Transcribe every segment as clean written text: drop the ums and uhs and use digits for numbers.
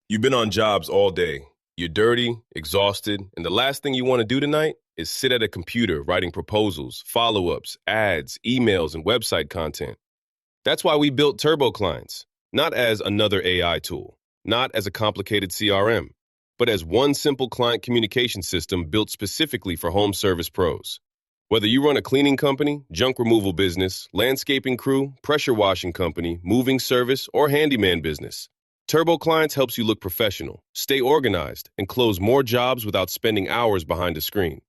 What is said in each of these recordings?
You've been on jobs all day. You're dirty, exhausted, and the last thing you want to do tonight is sit at a computer writing proposals, follow-ups, ads, emails, and website content. That's why we built TurboClients, not as another AI tool, not as a complicated CRM, but as one simple client communication system built specifically for home service pros. Whether you run a cleaning company, junk removal business, landscaping crew, pressure washing company, moving service, or handyman business, TurboClients helps you look professional, stay organized, and close more jobs without spending hours behind a screen.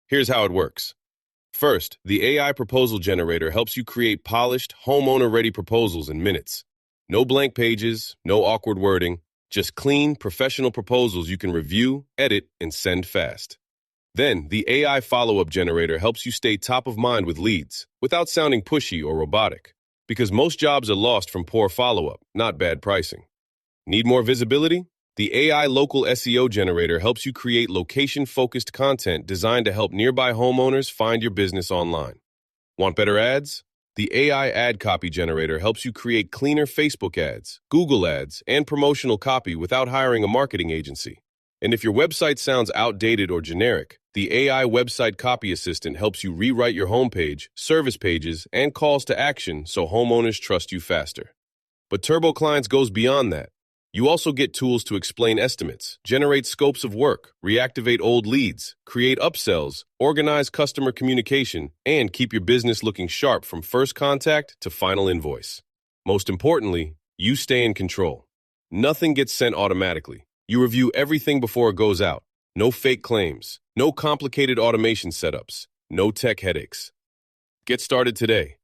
Here's how it works. First, the AI proposal generator helps you create polished, homeowner-ready proposals in minutes. No blank pages, no awkward wording, just clean, professional proposals you can review, edit, and send fast. Then, the AI follow-up generator helps you stay top of mind with leads, without sounding pushy or robotic, because most jobs are lost from poor follow-up, not bad pricing. Need more visibility? The AI local SEO generator helps you create location-focused content designed to help nearby homeowners find your business online. Want better ads? The AI ad copy generator helps you create cleaner Facebook ads, Google ads, and promotional copy without hiring a marketing agency. And if your website sounds outdated or generic, the AI website copy assistant helps you rewrite your homepage, service pages, and calls to action so homeowners trust you faster. But TurboClients goes beyond that. You also get tools to explain estimates, generate scopes of work, reactivate old leads, create upsells, organize customer communication, and keep your business looking sharp from first contact to final invoice. Most importantly, you stay in control. Nothing gets sent automatically. You review everything before it goes out. No fake claims, no complicated automation setups, no tech headaches. Get started today.